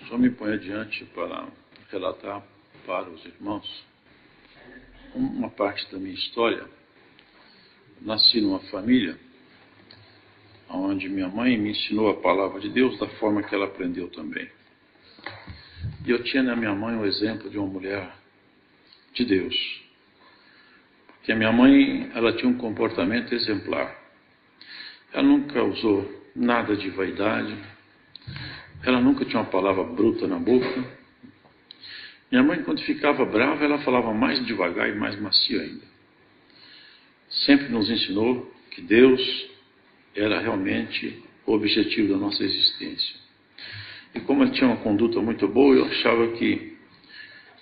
Só me põe adiante para relatar para os irmãos uma parte da minha história. Nasci numa família onde minha mãe me ensinou a palavra de Deus da forma que ela aprendeu também. E eu tinha na minha mãe o exemplo de uma mulher de Deus. Porque a minha mãe, ela tinha um comportamento exemplar. Ela nunca usou nada de vaidade. Ela nunca tinha uma palavra bruta na boca. Minha mãe, quando ficava brava, ela falava mais devagar e mais macio ainda. Sempre nos ensinou que Deus era realmente o objetivo da nossa existência. E como ela tinha uma conduta muito boa, eu achava que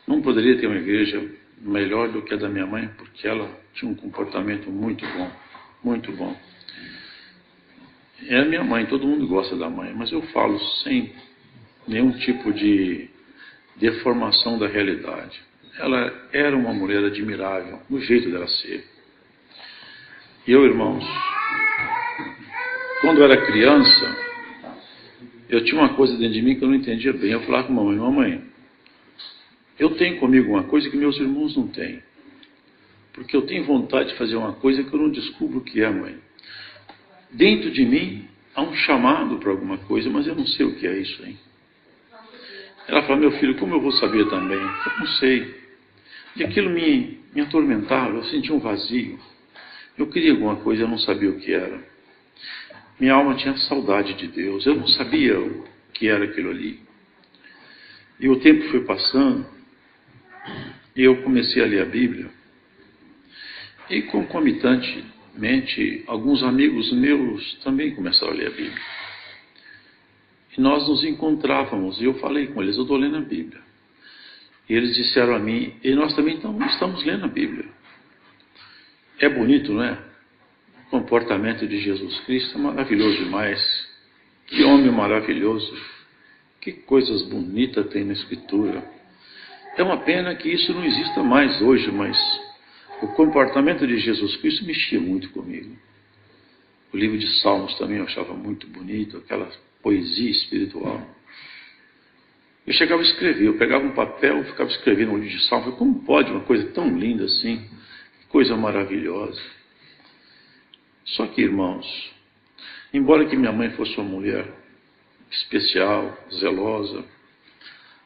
não poderia ter uma igreja melhor do que a da minha mãe, porque ela tinha um comportamento muito bom, muito bom. É a minha mãe, todo mundo gosta da mãe, mas eu falo sem nenhum tipo de deformação da realidade. Ela era uma mulher admirável, no jeito dela ser. E eu, irmãos, quando eu era criança, eu tinha uma coisa dentro de mim que eu não entendia bem. Eu falava com a mamãe: mamãe, eu tenho comigo uma coisa que meus irmãos não têm. Porque eu tenho vontade de fazer uma coisa que eu não descubro o que é, mãe. Dentro de mim há um chamado para alguma coisa, mas eu não sei o que é isso, hein? Ela fala: meu filho, como eu vou saber também? Eu não sei. E aquilo me atormentava, eu sentia um vazio. Eu queria alguma coisa, eu não sabia o que era. Minha alma tinha saudade de Deus, eu não sabia o que era aquilo ali. E o tempo foi passando, e eu comecei a ler a Bíblia. E concomitantemente, alguns amigos meus também começaram a ler a Bíblia. E nós nos encontrávamos, e eu falei com eles: eu estou lendo a Bíblia. E eles disseram a mim: e nós também estamos lendo a Bíblia. É bonito, não é? O comportamento de Jesus Cristo é maravilhoso demais. Que homem maravilhoso. Que coisas bonitas tem na Escritura. É uma pena que isso não exista mais hoje, mas o comportamento de Jesus Cristo mexia muito comigo. O livro de Salmos também eu achava muito bonito, aquela poesia espiritual. Eu chegava a escrever, eu pegava um papel e ficava escrevendo o livro de Salmos. Eu falei: como pode uma coisa tão linda assim? Que coisa maravilhosa. Só que, irmãos, embora que minha mãe fosse uma mulher especial, zelosa,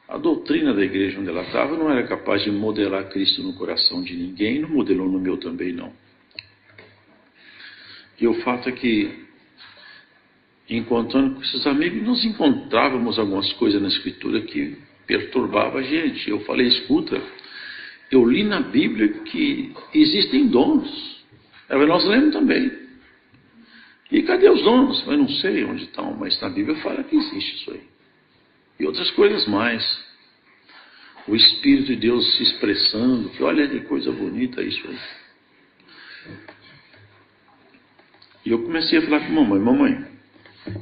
a doutrina da igreja onde ela estava não era capaz de modelar Cristo no coração de ninguém, não modelou no meu também não. E o fato é que, encontrando com esses amigos, nós encontrávamos algumas coisas na Escritura que perturbavam a gente. Eu falei: escuta, eu li na Bíblia que existem dons. Nós lemos também. E cadê os dons? Eu não sei onde estão, mas na Bíblia fala que existe isso aí. E outras coisas mais. O Espírito de Deus se expressando, que olha que coisa bonita isso aí. E eu comecei a falar com mamãe: mamãe,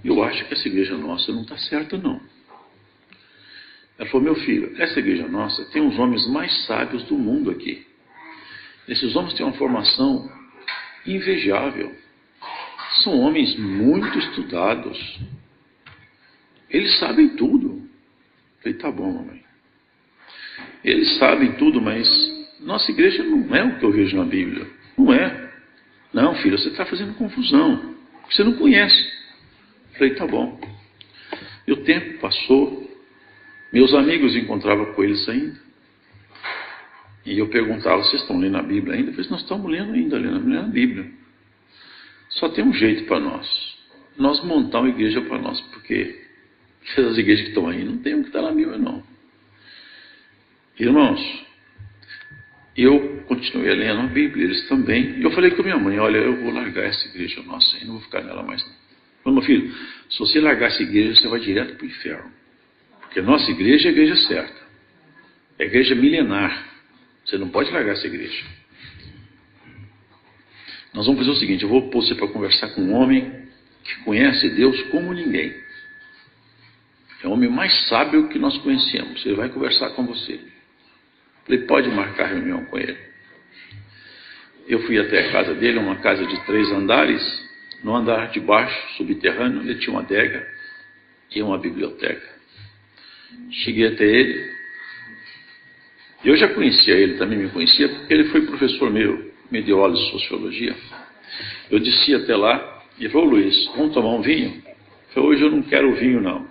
eu acho que essa igreja nossa não está certa não. Ela falou: meu filho, essa igreja nossa tem os homens mais sábios do mundo aqui. Esses homens têm uma formação invejável. São homens muito estudados. Eles sabem tudo. Eu falei: tá bom, mamãe. Eles sabem tudo, mas nossa igreja não é o que eu vejo na Bíblia. Não é. Não, filho, você está fazendo confusão. Você não conhece. Eu falei: tá bom. E o tempo passou. Meus amigos encontravam com eles ainda. E eu perguntava: vocês estão lendo a Bíblia ainda? Eu falei: nós estamos lendo ainda, lendo a Bíblia. Só tem um jeito para nós. Nós montar uma igreja para nós. Porque as igrejas que estão aí não tem o que está na Bíblia, não. Irmãos, eu continuei lendo a Bíblia, eles também. E eu falei com minha mãe: olha, eu vou largar essa igreja nossa aí, não vou ficar nela mais não. Eu falei: meu filho, se você largar essa igreja, você vai direto para o inferno. Porque a nossa igreja é a igreja certa. É a igreja milenar. Você não pode largar essa igreja. Nós vamos fazer o seguinte: eu vou pôr você para conversar com um homem que conhece Deus como ninguém. É o homem mais sábio que nós conhecemos. Ele vai conversar com você. Falei: pode marcar reunião com ele. Eu fui até a casa dele, uma casa de 3 andares. No andar de baixo, subterrâneo, ele tinha uma adega. e uma biblioteca. Cheguei até ele. Eu já conhecia ele, também me conhecia, porque ele foi professor meu, me deu aula de sociologia. Eu desci até lá e falou: Luiz, vamos tomar um vinho? Eu falei: hoje eu não quero vinho, não.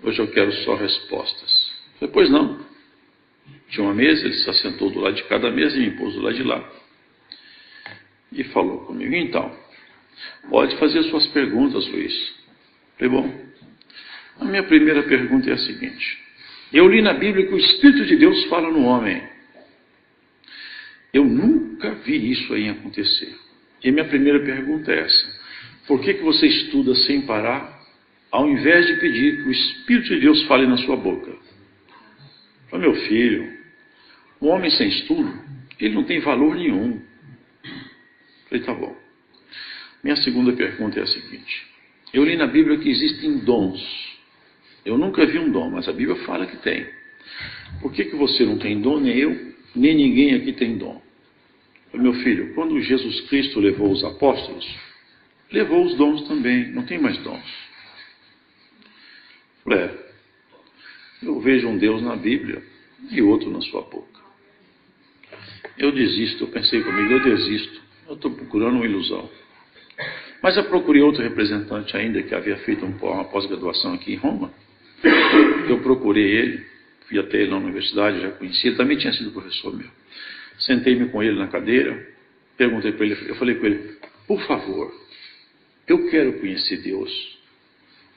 Hoje eu quero só respostas. Eu falei: pois não. Tinha uma mesa, ele se assentou do lado de cada mesa e me pôs do lado de lá. E falou comigo: então, pode fazer suas perguntas, Luiz. Eu falei: bom, a minha primeira pergunta é a seguinte: eu li na Bíblia que o Espírito de Deus fala no homem. Eu nunca vi isso aí acontecer. E a minha primeira pergunta é essa: por que você estuda sem parar, ao invés de pedir que o Espírito de Deus fale na sua boca? Eu falei: meu filho, um homem sem estudo, ele não tem valor nenhum. Eu falei: tá bom. Minha segunda pergunta é a seguinte: eu li na Bíblia que existem dons. Eu nunca vi um dom, mas a Bíblia fala que tem. Por que você não tem dom, nem eu, nem ninguém aqui tem dom? Eu falei: meu filho, quando Jesus Cristo levou os apóstolos, levou os dons também, não tem mais dons. Eu falei: eu vejo um Deus na Bíblia e outro na sua boca. Eu desisto, eu pensei comigo: eu desisto, eu estou procurando uma ilusão. Mas eu procurei outro representante ainda, que havia feito uma pós-graduação aqui em Roma. Eu procurei ele, fui até ele na universidade, já conhecia, ele também tinha sido professor meu. Sentei-me com ele na cadeira, perguntei para ele, eu falei com ele: por favor, eu quero conhecer Deus,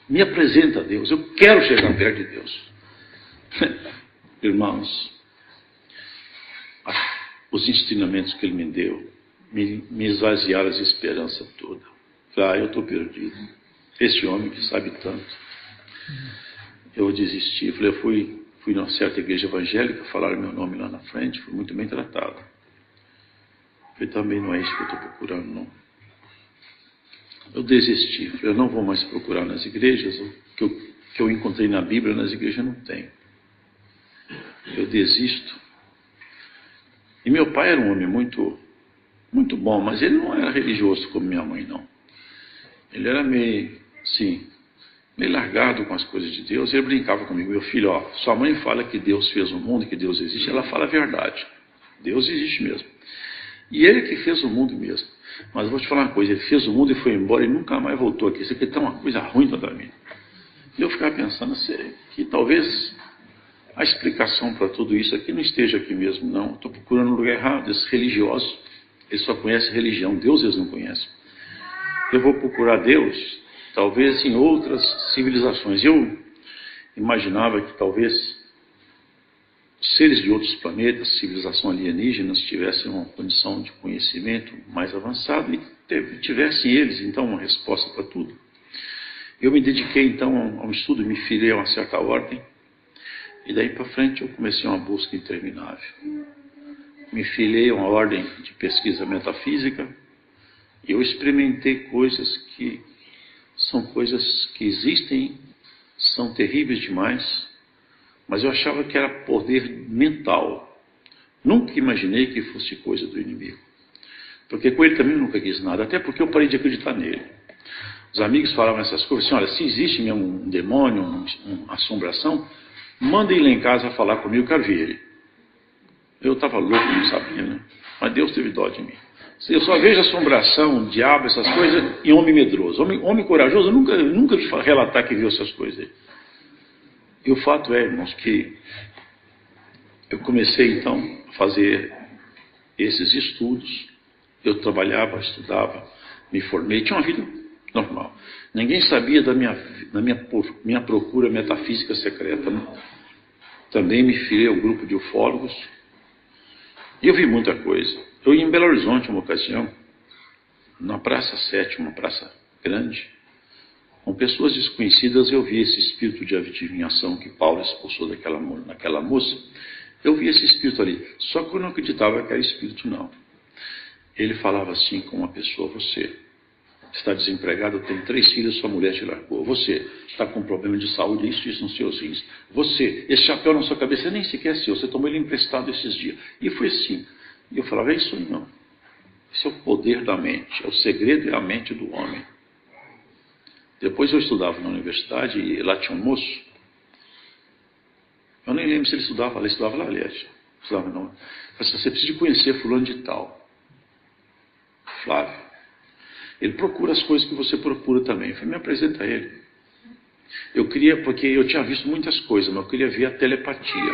me apresenta a Deus, eu quero chegar perto de Deus. Irmãos, os ensinamentos que ele me deu me esvaziaram as esperanças toda. Eu estou perdido. Esse homem que sabe tanto. Eu desisti. Eu fui numa certa igreja evangélica, falaram meu nome lá na frente, fui muito bem tratado. Eu também não é isso que eu estou procurando, não. Eu desisti. Eu não vou mais procurar nas igrejas. O que eu encontrei na Bíblia, nas igrejas não tem. Eu desisto. E meu pai era um homem muito bom, mas ele não era religioso como minha mãe, não. Ele era meio largado com as coisas de Deus. Ele brincava comigo: meu filho, sua mãe fala que Deus fez o mundo, que Deus existe, ela fala a verdade. Deus existe mesmo. E ele que fez o mundo mesmo. Mas eu vou te falar uma coisa: ele fez o mundo e foi embora e nunca mais voltou aqui. Isso aqui está uma coisa ruim toda a vida. E eu ficava pensando que talvez a explicação para tudo isso aqui não esteja aqui mesmo, não. Estou procurando um lugar errado. Esses religiosos, eles só conhecem religião, Deus eles não conhecem. Eu vou procurar Deus, talvez em outras civilizações. Eu imaginava que talvez seres de outros planetas, civilização alienígenas, tivessem uma condição de conhecimento mais avançado e tivessem eles, então, uma resposta para tudo. Eu me dediquei, então, ao estudo, me filiei a uma certa ordem, e daí para frente eu comecei uma busca interminável. Me filiei a uma ordem de pesquisa metafísica, e eu experimentei coisas que são coisas que existem, são terríveis demais, mas eu achava que era poder mental. Nunca imaginei que fosse coisa do inimigo. Porque com ele também eu nunca quis nada, até porque eu parei de acreditar nele. Os amigos falavam essas coisas assim: olha, se existe mesmo um demônio, uma assombração, manda ele lá em casa falar comigo, eu quero ver ele. Eu estava louco, não sabia, né? Mas Deus teve dó de mim. Eu só vejo assombração, diabo, essas coisas, em homem medroso. Homem corajoso, eu nunca vi relatar que viu essas coisas aí. E o fato é, irmãos, que eu comecei então a fazer esses estudos. Eu trabalhava, estudava, me formei, tinha uma vida normal. Ninguém sabia da minha procura metafísica secreta, né? Também me filiei ao grupo de ufólogos. E eu vi muita coisa. Eu ia em Belo Horizonte uma ocasião, na Praça 7, uma praça grande, com pessoas desconhecidas. Eu vi esse espírito de adivinhação que Paulo expulsou naquela moça. Eu vi esse espírito ali, só que eu não acreditava que era espírito, não. Ele falava assim com uma pessoa: você está desempregado, tem 3 filhos, sua mulher te largou. Você está com problema de saúde, isso nos seus rins. Você, esse chapéu na sua cabeça nem sequer é seu, você tomou ele emprestado esses dias. E foi assim. E eu falava: é isso aí, não. Esse é o poder da mente, é o segredo e a mente do homem. Depois eu estudava na universidade e lá tinha um moço. Eu nem lembro se ele estudava lá, aliás. Estudava não. Você precisa conhecer fulano de tal. Flávio. Ele procura as coisas que você procura também. Eu falei, me apresenta a ele. Eu queria, porque eu tinha visto muitas coisas, mas eu queria ver a telepatia.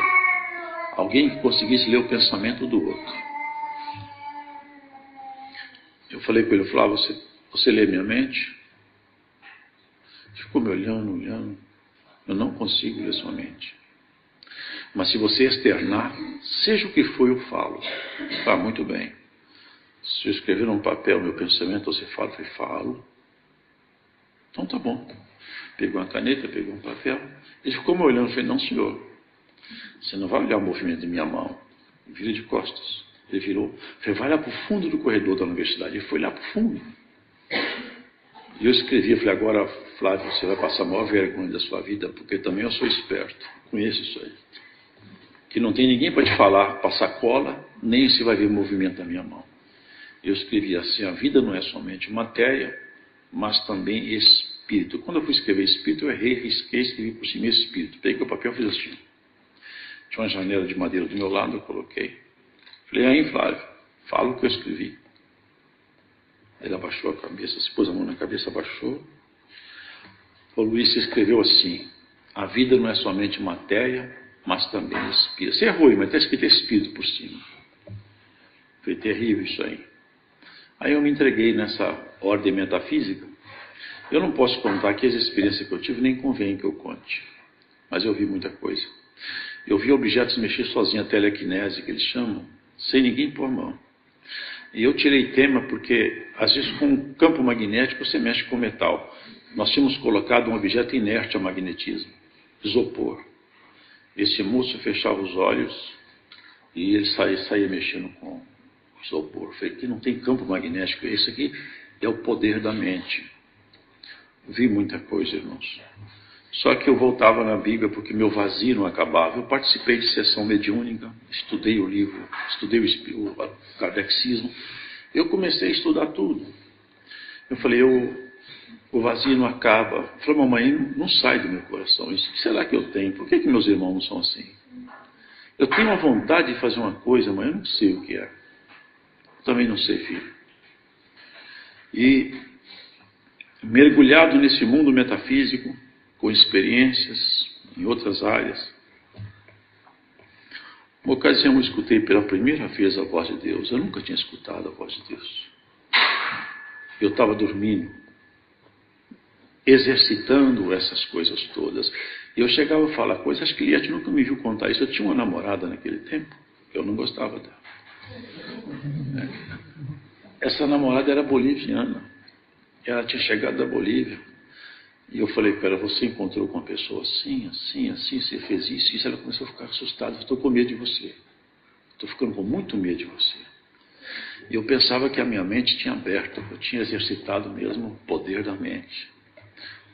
Alguém que conseguisse ler o pensamento do outro. Eu falei com ele, Flávio, você lê minha mente? Ele ficou me olhando. Eu não consigo ler sua mente. Mas se você externar, seja o que for, eu falo. Tá, muito bem. Se eu escrever num papel meu pensamento, você fala? Eu falei, falo. Então tá bom. Pegou uma caneta, pegou um papel. Ele ficou me olhando. Eu falei, não senhor. Você não vai olhar o movimento de minha mão. Vira de costas. Ele virou. Eu falei, vai lá para o fundo do corredor da universidade. Ele foi lá para o fundo. E eu escrevi. Eu falei, agora, Flávio, você vai passar a maior vergonha da sua vida, porque também eu sou esperto. Conheço isso aí. Que não tem ninguém para te falar, passar cola, nem se vai ver o movimento da minha mão. Eu escrevi assim, a vida não é somente matéria, mas também espírito. Quando eu fui escrever espírito, eu errei, risquei, escrevi por cima espírito. Peguei o papel e fiz assim. Tinha uma janela de madeira do meu lado, eu coloquei. Falei, aí Flávio, fala o que eu escrevi. Ele abaixou a cabeça, se pôs a mão na cabeça, abaixou. O Luiz escreveu assim, a vida não é somente matéria, mas também espírito. Você errou, mas está escrito espírito por cima. Foi terrível isso aí. Aí eu me entreguei nessa ordem metafísica. Eu não posso contar aqui as experiências que eu tive, nem convém que eu conte. Mas eu vi muita coisa. Eu vi objetos mexer sozinho, a telecinese que eles chamam, sem ninguém pôr a mão. E eu tirei tema porque, às vezes, com um campo magnético, você mexe com metal. Nós tínhamos colocado um objeto inerte ao magnetismo, isopor. Esse moço fechava os olhos e ele saía mexendo com o isopor. Eu falei, aqui não tem campo magnético, esse aqui é o poder da mente. Vi muita coisa, irmãos. Só que eu voltava na Bíblia porque meu vazio não acabava. Eu participei de sessão mediúnica, estudei o livro, estudei o kardexismo. Eu comecei a estudar tudo. Eu falei, o vazio não acaba. Eu falei, mamãe, não sai do meu coração isso. O que será que eu tenho? Por que meus irmãos não são assim? Eu tenho uma vontade de fazer uma coisa, mas eu não sei o que é. Eu também não sei, filho. E mergulhado nesse mundo metafísico, com experiências em outras áreas, uma ocasião eu escutei pela primeira vez a voz de Deus. Eu nunca tinha escutado a voz de Deus. Eu estava dormindo, exercitando essas coisas todas. E eu chegava a falar coisas, acho que Eliette nunca me viu contar isso. Eu tinha uma namorada naquele tempo, eu não gostava dela. Essa namorada era boliviana. Ela tinha chegado da Bolívia. E eu falei para ela, você encontrou com uma pessoa assim, você fez isso, isso. Ela começou a ficar assustada. Estou com medo de você. Estou ficando com muito medo de você. E eu pensava que a minha mente tinha aberto, eu tinha exercitado mesmo o poder da mente.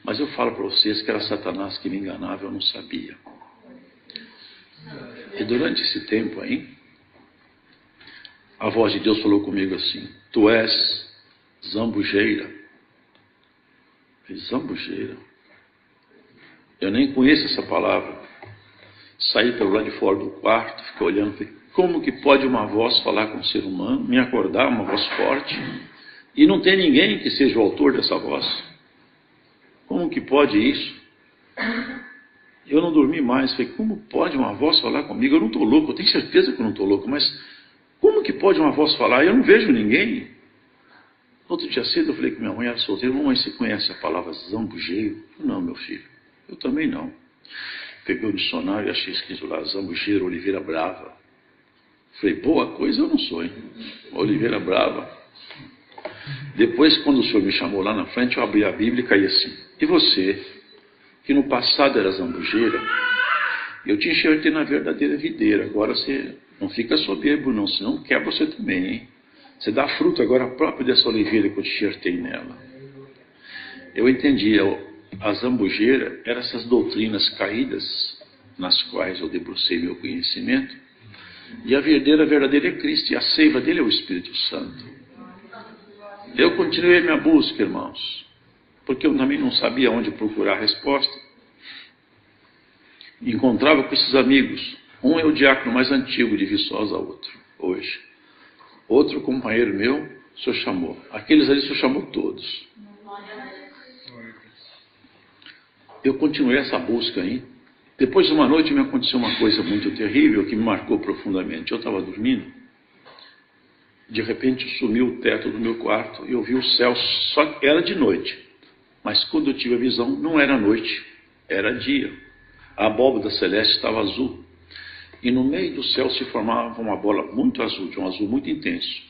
Mas eu falo para vocês que era Satanás que me enganava, eu não sabia. E durante esse tempo aí, a voz de Deus falou comigo assim, tu és zambujeira. Zambujeira. Eu nem conheço essa palavra. Saí pelo lado de fora do quarto, fiquei olhando, falei, como que pode uma voz falar com um ser humano, me acordar, uma voz forte, e não tem ninguém que seja o autor dessa voz? Como que pode isso? Eu não dormi mais, falei, como pode uma voz falar comigo? Eu não estou louco, eu tenho certeza que eu não estou louco, mas como que pode uma voz falar? Eu não vejo ninguém. Outro dia cedo eu falei que minha mãe era solteira, mamãe, você conhece a palavra zambujeiro? Não, meu filho, eu também não. Peguei o dicionário e achei escrito lá, zambujeiro, Oliveira Brava. Falei, boa coisa eu não sou, hein? Oliveira Brava. Depois, quando o senhor me chamou lá na frente, eu abri a Bíblia e caí assim. E você, que no passado era zambujeira, eu te enxertei na verdadeira videira. Agora você não fica soberbo não, senão quebra você também, hein? Você dá fruto agora próprio dessa oliveira que eu te enxertei nela. Eu entendi, a zambujeira eram essas doutrinas caídas, nas quais eu debrucei meu conhecimento, e a verdadeira é Cristo, e a seiva dele é o Espírito Santo. Eu continuei minha busca, irmãos. porque eu também não sabia onde procurar a resposta. Encontrava com esses amigos. Um é o diácono mais antigo de Viçosa, outro, hoje. Outro companheiro meu, o senhor chamou. Aqueles ali o senhor chamou todos. Eu continuei essa busca aí. Depois de uma noite me aconteceu uma coisa muito terrível que me marcou profundamente. Eu estava dormindo. De repente sumiu o teto do meu quarto e eu vi o céu, só que era de noite. Mas quando eu tive a visão, não era noite, era dia. A abóbada celeste estava azul. E no meio do céu se formava uma bola muito azul, de um azul muito intenso.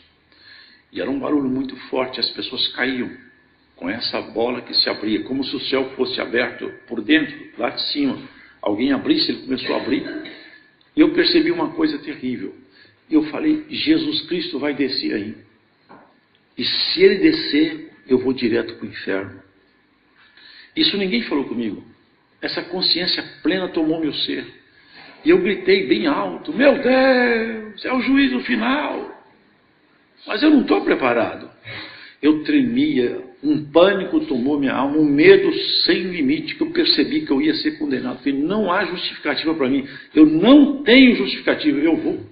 E era um barulho muito forte, as pessoas caíam com essa bola que se abria, como se o céu fosse aberto por dentro, lá de cima. Alguém abrisse, ele começou a abrir. E eu percebi uma coisa terrível. Eu falei, Jesus Cristo vai descer aí. E se ele descer, eu vou direto para o inferno. Isso ninguém falou comigo. Essa consciência plena tomou meu ser. E eu gritei bem alto, meu Deus, é o juízo final. Mas eu não estou preparado. Eu tremia, um pânico tomou minha alma, um medo sem limite, que eu percebi que eu ia ser condenado. Falei, não há justificativa para mim. Eu não tenho justificativa, eu vou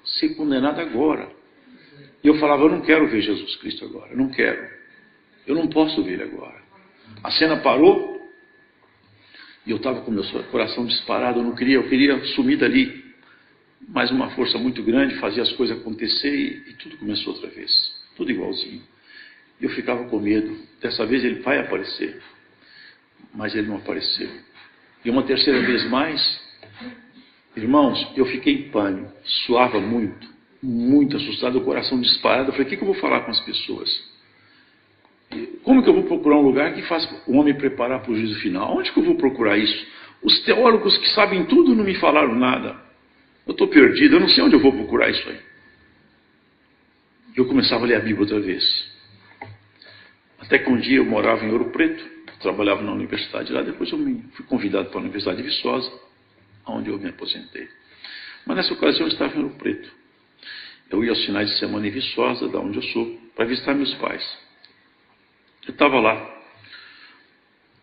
ser condenado agora. E eu falava, eu não quero ver Jesus Cristo agora, eu não quero. Eu não posso ver ele agora. A cena parou. E eu estava com meu coração disparado, eu queria sumir dali. Mas uma força muito grande fazia as coisas acontecer e tudo começou outra vez. Tudo igualzinho. E eu ficava com medo. Dessa vez ele vai aparecer. Mas ele não apareceu. E uma terceira vez mais, irmãos, eu fiquei em pânico. Suava muito, muito assustado, o coração disparado. Eu falei, o que eu vou falar com as pessoas? Como que eu vou procurar um lugar que faça o homem preparar para o juízo final? Onde que eu vou procurar isso? Os teólogos que sabem tudo não me falaram nada. Eu estou perdido, eu não sei onde eu vou procurar isso aí. Eu começava a ler a Bíblia outra vez. Até que um dia eu morava em Ouro Preto, trabalhava na universidade lá, depois eu fui convidado para a Universidade de Viçosa, onde eu me aposentei. Mas nessa ocasião eu estava em Ouro Preto. Eu ia aos finais de semana em Viçosa, da onde eu sou, para visitar meus pais. Eu estava lá,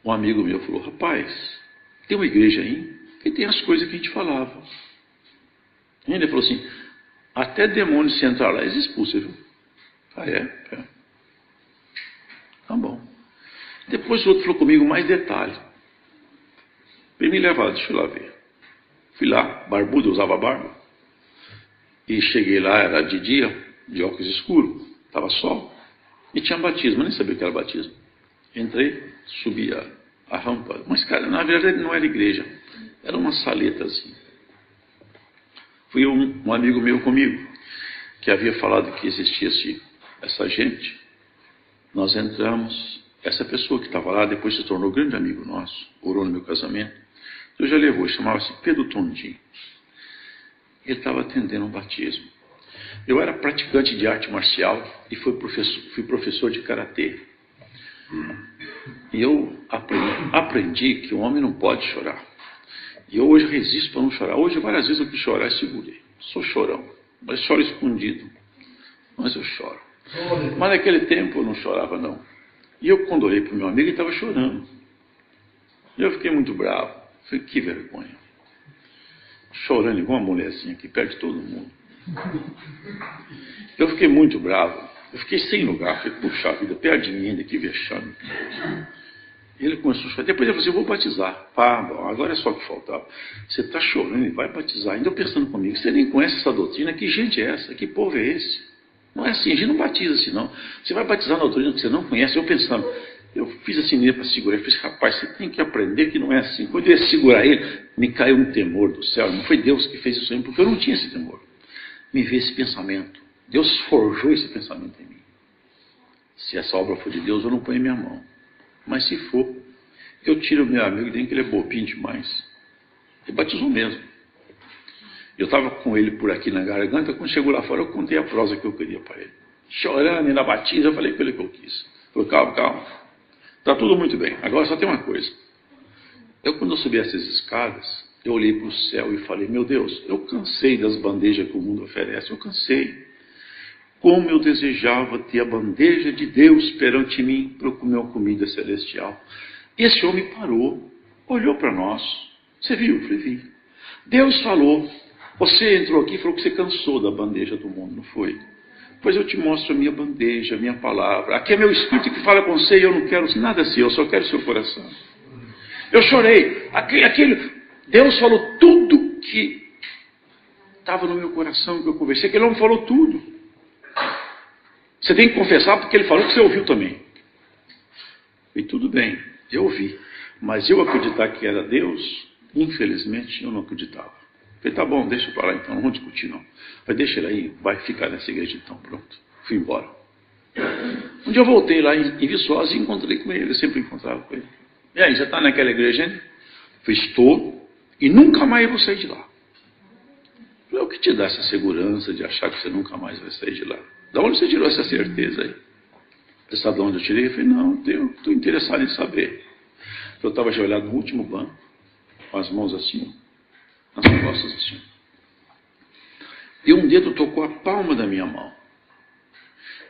um amigo meu falou, rapaz, tem uma igreja aí que tem as coisas que a gente falava. E ele falou assim, até demônio se entrar lá, eles expulsam, viu? Ah, é? Tá bom. Depois o outro falou comigo mais detalhe. Ele me leva lá, deixa eu lá ver. Fui lá, barbudo, eu usava barba. E cheguei lá, era de dia, de óculos escuros, estava sol. E tinha batismo, eu nem sabia o que era batismo. Entrei, subi a rampa. Mas, cara, na verdade não era igreja. Era uma saleta assim. Fui um amigo meu comigo, que havia falado que existia essa gente. Nós entramos. Essa pessoa que estava lá, depois se tornou grande amigo nosso. Orou no meu casamento. Eu já levou, chamava-se Pedro Tondim. Ele estava atendendo um batismo. Eu era praticante de arte marcial e fui professor de karatê. E eu aprendi que o homem não pode chorar. E eu hoje resisto para não chorar. Hoje várias vezes eu quis chorar e segurei. Sou chorão, mas choro escondido. Mas eu choro. Mas naquele tempo eu não chorava não. E eu quando olhei para o meu amigo ele estava chorando. E eu fiquei muito bravo. Falei, que vergonha. Chorando igual uma mulherzinha que perde todo mundo. Eu fiquei muito bravo. Eu fiquei sem lugar. Falei, puxa vida, perde ainda, que vexame. Ele começou a chorar. Depois ele falou assim, eu vou batizar. Ah, bom, agora é só o que faltava. Você está chorando e vai batizar. Ainda eu pensando comigo, você nem conhece essa doutrina, que gente é essa? Que povo é esse? Não é assim, a gente não batiza assim não. Você vai batizar na doutrina que você não conhece. Eu pensando, eu fiz assim nele para segurar. Eu falei, rapaz, você tem que aprender que não é assim. Quando eu ia segurar ele, me caiu um temor do céu. Não foi Deus que fez isso aí, porque eu não tinha esse temor. Me veio esse pensamento. Deus forjou esse pensamento em mim. Se essa obra for de Deus, eu não ponho minha mão. Mas se for, eu tiro o meu amigo, dizendo que ele é bobinho demais. Ele batizou mesmo. Eu estava com ele por aqui na garganta, quando chegou lá fora, eu contei a prosa que eu queria para ele. Chorando e na batida, eu falei com ele que eu quis. Falei, calma, calma. Está tudo muito bem. Agora só tem uma coisa. Quando eu subi essas escadas, eu olhei para o céu e falei, meu Deus, eu cansei das bandejas que o mundo oferece, eu cansei. como eu desejava ter a bandeja de Deus perante mim para comer uma comida celestial. E esse homem parou, olhou para nós. Você viu? Eu falei, vi. Deus falou, você entrou aqui e falou que você cansou da bandeja do mundo, não foi? Pois eu te mostro a minha bandeja, a minha palavra. Aqui é meu Espírito que fala com você e eu não quero nada seu, eu só quero seu coração. Eu chorei. Deus falou tudo que estava no meu coração, que eu conversei. Aquele homem falou tudo. Você tem que confessar porque ele falou que você ouviu também. E tudo bem, eu ouvi. Mas eu acreditar que era Deus, infelizmente, eu não acreditava. Falei, tá bom, deixa para lá então, não vamos discutir não. Falei, deixa ele aí, vai ficar nessa igreja então, pronto. Fui embora. Um dia eu voltei lá em Viçosa e encontrei com ele, eu sempre encontrava com ele. E aí, já está naquela igreja, hein? Falei, estou, e nunca mais vou sair de lá. Falei, o que te dá essa segurança de achar que você nunca mais vai sair de lá? Da onde você tirou essa certeza aí? Você sabe de onde eu tirei? Eu falei, não, eu estou interessado em saber. Eu estava ajoelhado no último banco, com as mãos assim, nas costas assim. E um dedo tocou a palma da minha mão.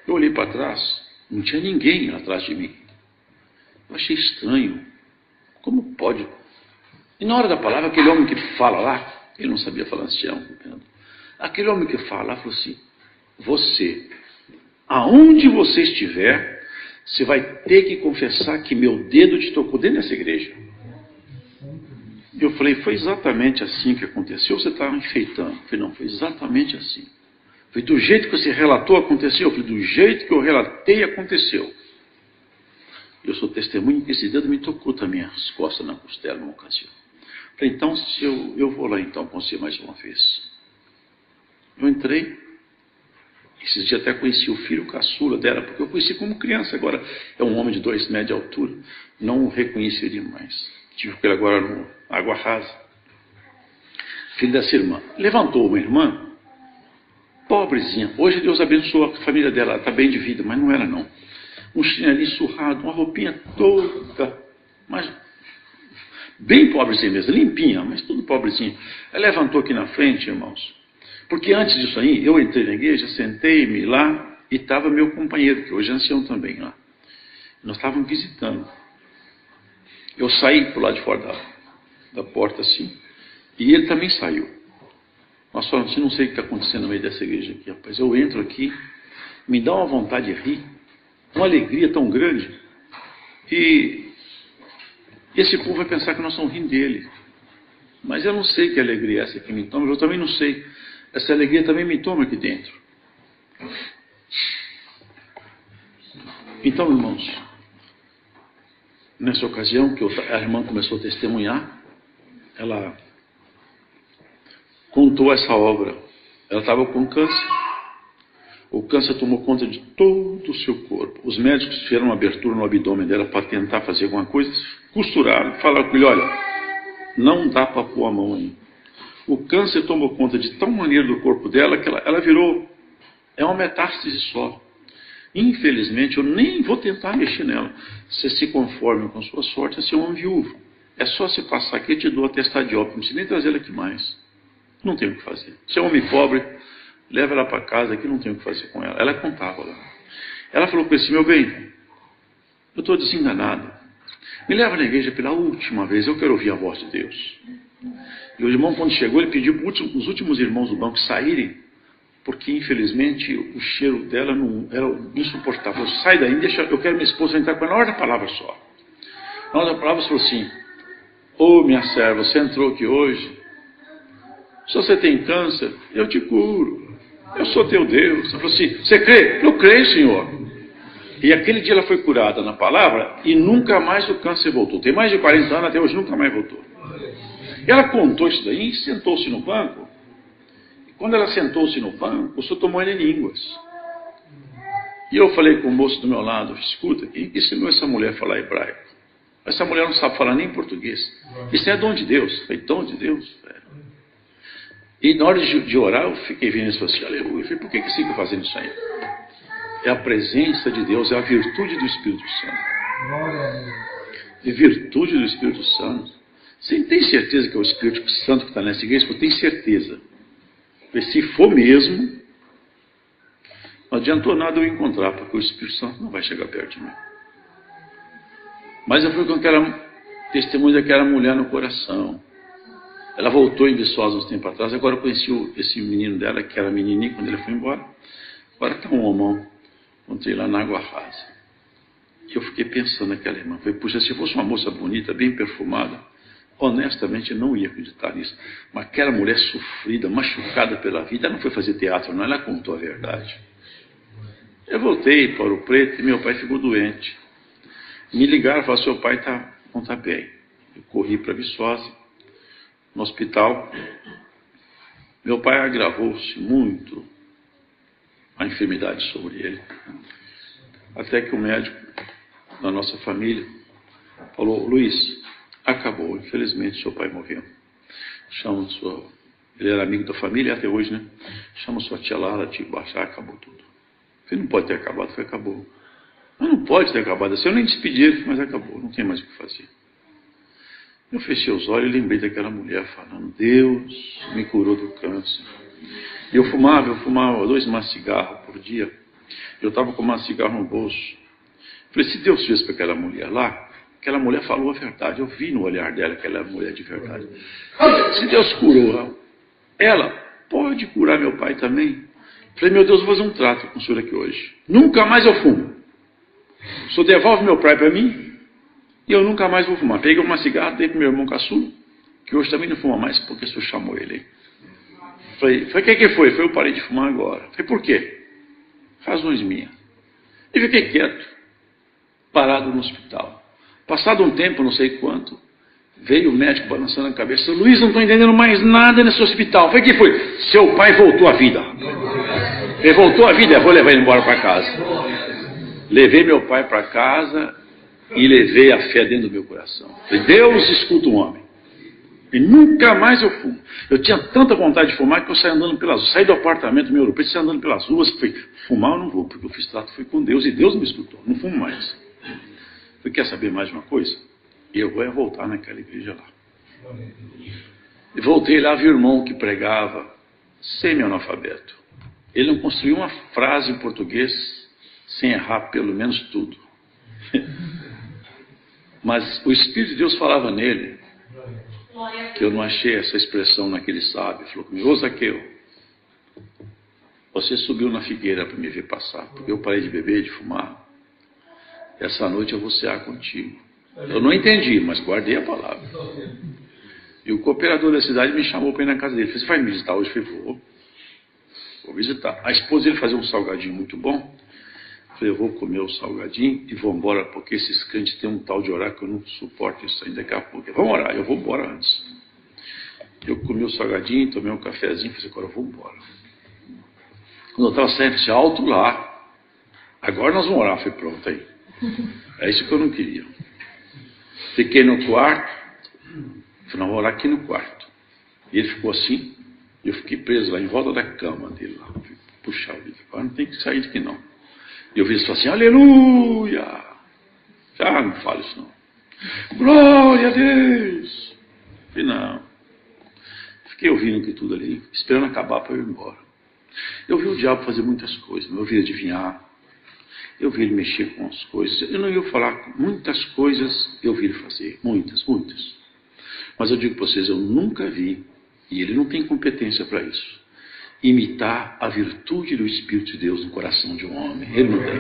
Eu olhei para trás, não tinha ninguém atrás de mim. Eu achei estranho. Como pode? E na hora da palavra, aquele homem que fala lá, ele não sabia falar ancião, aquele homem que fala lá falou assim, você, aonde você estiver, você vai ter que confessar que meu dedo te tocou dentro dessa igreja. Eu falei, foi exatamente assim que aconteceu, ou você está enfeitando? Eu falei, não, foi exatamente assim. Foi do jeito que você relatou, aconteceu. Eu falei, do jeito que eu relatei, aconteceu. Eu sou testemunho que esse dedo me tocou também as costas na costela numa ocasião. Eu falei, então, se eu vou lá então com você mais uma vez. Eu entrei. Esses dias até conheci o filho caçula dela, porque eu conheci como criança. Agora é um homem de 2 metros de altura. Não o reconheceria mais. Tive com ele agora no Água Rasa. Filho dessa irmã. Levantou uma irmã, pobrezinha. Hoje Deus abençoou a família dela. Ela está bem de vida, mas não era não. Um chinelinho surrado, uma roupinha toda, mas bem pobrezinha mesmo, limpinha, mas tudo pobrezinha. Ela levantou aqui na frente, irmãos. Porque antes disso aí, eu entrei na igreja, sentei-me lá e estava meu companheiro, que hoje é ancião também lá. Nós estávamos visitando. Eu saí por lá de fora da porta assim, e ele também saiu. Nós falamos assim, não sei o que está acontecendo no meio dessa igreja aqui, rapaz. Eu entro aqui, me dá uma vontade de rir, uma alegria tão grande, e esse povo vai pensar que nós estamos rindo dele. Mas eu não sei que alegria é essa que me toma, eu também não sei. Essa alegria também me toma aqui dentro. Então, irmãos, nessa ocasião que a irmã começou a testemunhar, ela contou essa obra. Ela estava com câncer. O câncer tomou conta de todo o seu corpo. Os médicos fizeram uma abertura no abdômen dela para tentar fazer alguma coisa, costuraram, falaram com ele, olha, não dá para pôr a mão aí. O câncer tomou conta de tal maneira do corpo dela que ela virou, é uma metástase só. Infelizmente, eu nem vou tentar mexer nela. Você se conforme com sua sorte, você é um viúvo. É só você passar aqui, eu te dou atestado de óbito, não precisa nem trazer ela aqui mais. Não tem o que fazer. Se é um homem pobre, leva ela para casa, aqui não tem o que fazer com ela. Ela contava lá. Ela falou com esse meu bem, eu estou desenganado. Me leva na igreja pela última vez, eu quero ouvir a voz de Deus. E o irmão, quando chegou, ele pediu para os últimos irmãos do banco saírem, porque infelizmente o cheiro dela não era insuportável. Sai daí, deixa, eu quero minha esposa entrar com ela na hora da palavra só. Na hora da palavra você falou assim, ô minha serva, você entrou aqui hoje, se você tem câncer, eu te curo, eu sou teu Deus. Ela falou assim, você crê? Eu creio, Senhor. E aquele dia ela foi curada na palavra e nunca mais o câncer voltou. Tem mais de 40 anos, até hoje nunca mais voltou. E ela contou isso daí e sentou-se no banco. E quando ela sentou-se no banco, o senhor tomou ele em línguas. E eu falei com o moço do meu lado, escuta, quem ensinou essa mulher a falar hebraico? Essa mulher não sabe falar nem português. Isso é dom de Deus. Eu falei, dom de Deus? E na hora de orar, eu fiquei vendo isso assim, aleluia. Eu falei, por que você fica fazendo isso aí? É a presença de Deus, é a virtude do Espírito Santo. É virtude do Espírito Santo. Você tem certeza que é o Espírito Santo que está nessa igreja? Eu tenho certeza. Porque se for mesmo, Não adiantou nada eu encontrar, porque o Espírito Santo não vai chegar perto de mim. Mas eu fui com aquela testemunha daquela mulher no coração. Ela voltou em Viçosa uns tempos atrás. Agora eu conheci esse menino dela, que era menininho quando ele foi embora. Agora está um homão. Encontrei lá na Água Rasa. E eu fiquei pensando naquela irmã. Falei, puxa, se fosse uma moça bonita, bem perfumada, honestamente eu não ia acreditar nisso. Mas aquela mulher sofrida, machucada pela vida, ela não foi fazer teatro, não. Ela contou a verdade. Eu voltei para o Preto e meu pai ficou doente. Me ligaram e falaram, seu pai não está bem. Eu corri para Viçosa, no hospital. Meu pai agravou-se muito a enfermidade sobre ele. Até que o médico da nossa família falou, Luiz, acabou, infelizmente seu pai morreu. Ele era amigo da família até hoje, né? Chama sua tia Lara, tia Baixar, acabou tudo. Ele não pode ter acabado, acabou. Mas não pode ter acabado assim, eu nem despedi ele, mas acabou, não tem mais o que fazer. Eu fechei os olhos e lembrei daquela mulher falando, Deus me curou do câncer. E eu fumava 2 maços de cigarro por dia. Eu estava com um maço de cigarro no bolso. Falei, se Deus fez para aquela mulher lá, aquela mulher falou a verdade. Eu vi no olhar dela que ela era mulher de verdade. Se Deus curou ela, pode curar meu pai também. Falei, meu Deus, vou fazer um trato com o senhor aqui hoje. Nunca mais eu fumo. O senhor devolve meu pai para mim e eu nunca mais vou fumar. Peguei uma cigarra, dei para meu irmão caçula, que hoje também não fuma mais porque o senhor chamou ele. Falei, o que foi? Eu parei de fumar agora. Falei, por quê? Razões minhas. E fiquei quieto, parado no hospital. Passado um tempo, não sei quanto, veio o médico balançando a cabeça. Luiz, não estou entendendo mais nada nesse hospital. Falei, o que foi? Seu pai voltou à vida. Ele voltou à vida, eu vou levar ele embora para casa. Levei meu pai para casa e levei a fé dentro do meu coração. Falei, Deus escuta um homem. E nunca mais eu fumo. Eu tinha tanta vontade de fumar que eu saí andando pelas ruas. Saí do apartamento meu europeu, saí andando pelas ruas. Falei, fumar eu não vou, porque eu fiz trato foi com Deus e Deus me escutou. Não fumo mais. Falei, quer saber mais de uma coisa? Eu vou voltar naquela igreja lá. E voltei lá, vi o irmão que pregava, semi-analfabeto. Ele não construiu uma frase em português sem errar pelo menos tudo. Mas o Espírito de Deus falava nele, que eu não achei essa expressão naquele sábio. Falou comigo, ô Zaqueu, você subiu na figueira para me ver passar, porque eu parei de beber, de fumar. Essa noite eu vou cear contigo. Eu não entendi, mas guardei a palavra. E o cooperador da cidade me chamou para ir na casa dele. Falei, você vai me visitar hoje? Eu falei, vou visitar. A esposa dele fazia um salgadinho muito bom. Eu falei, eu vou comer o salgadinho e vou embora, porque esses crentes têm um tal de orar que eu não suporto isso ainda daqui a pouco. Vamos orar, eu vou embora antes. Eu comi o salgadinho, tomei um cafezinho, falei, agora eu vou embora. Quando eu estava saindo, disse, alto lá. Agora nós vamos orar. Eu falei, pronto, aí. É isso que eu não queria. Fiquei no quarto. Falei, não, vou orar aqui no quarto. E ele ficou assim, e eu fiquei preso lá em volta da cama dele lá. Puxa vida, agora não tem que sair daqui não. E eu vi ele falar assim, aleluia! Já não falo isso não. Glória a Deus! Falei, não. Fiquei ouvindo aqui tudo ali, esperando acabar para eu ir embora. Eu vi o diabo fazer muitas coisas, eu vi ele adivinhar, eu vi ele mexer com as coisas. Eu não ia falar, muitas coisas eu vi ele fazer, muitas. Mas eu digo para vocês, eu nunca vi, e ele não tem competência para isso, imitar a virtude do Espírito de Deus no coração de um homem. Ele não tem.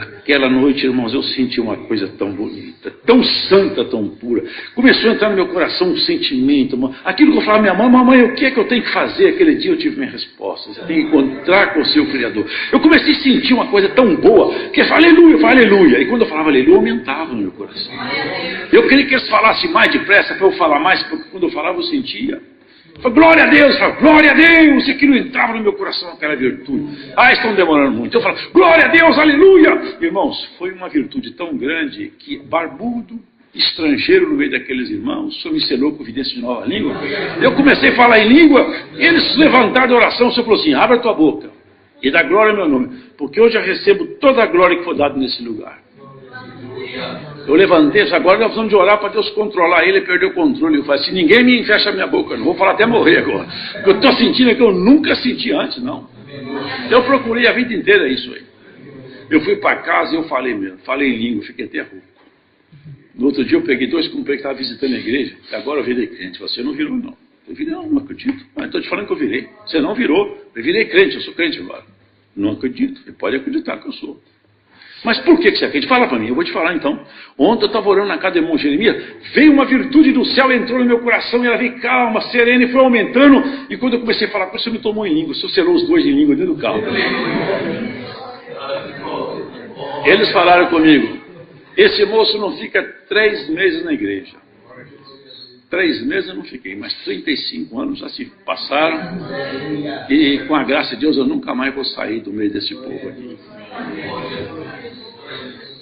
Aquela noite, irmãos, eu senti uma coisa tão bonita, tão santa, tão pura. Começou a entrar no meu coração um sentimento. Aquilo que eu falava à minha mãe, mamãe, o que é que eu tenho que fazer? Aquele dia eu tive minha resposta. Você tem que encontrar com o seu Criador. Eu comecei a sentir uma coisa tão boa, que eu falei, aleluia, eu falei, aleluia. E quando eu falava aleluia, aumentava no meu coração. Eu queria que eles falassem mais depressa para eu falar mais, porque quando eu falava eu sentia. Falei, glória a Deus, glória a Deus, e aquilo entrava no meu coração, aquela virtude. Estão demorando muito. Eu falo, glória a Deus, aleluia. Irmãos, foi uma virtude tão grande que barbudo, estrangeiro no meio daqueles irmãos, o Senhor me selou com evidência de nova língua. Eu comecei a falar em língua, eles levantaram da oração, o Senhor falou assim, abra a tua boca e dá glória ao meu nome, porque eu já recebo toda a glória que foi dada nesse lugar. Eu levantei, agora nós precisamos de orar para Deus controlar ele e perder o controle. Eu falei assim, ninguém me fecha a minha boca, não vou falar até morrer agora. O que eu estou sentindo é que eu nunca senti antes, não. Eu procurei a vida inteira isso aí. Eu fui para casa e eu falei mesmo, falei em língua, fiquei até rouco. No outro dia eu peguei 2 companheiros que estavam visitando a igreja, e agora eu virei crente. Você não virou, não. Eu virei, não acredito. Mas estou te falando que eu virei. Você não virou. Eu virei crente, eu sou crente agora. Não acredito. Você pode acreditar que eu sou. Mas por que você acredita? Fala para mim, eu vou te falar então. Ontem eu estava orando na casa do irmão Jeremias, veio uma virtude do céu, entrou no meu coração, e ela veio calma, serena, e foi aumentando. E quando eu comecei a falar com você, me tomou em língua. Você selou os 2 em língua dentro do carro. Eles falaram comigo, esse moço não fica 3 meses na igreja. 3 meses eu não fiquei, mas 35 anos já se passaram, e com a graça de Deus eu nunca mais vou sair do meio desse povo aqui.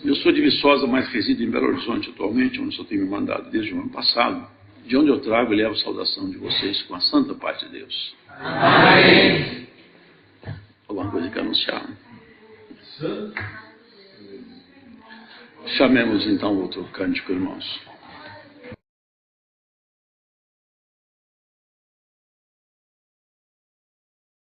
Eu sou de Viçosa, mas resido em Belo Horizonte atualmente, onde o Senhor tem me mandado desde o ano passado, de onde eu trago e levo a saudação de vocês com a santa paz de Deus. Amém. Alguma coisa que anunciar? Chamemos então outro cântico, irmãos.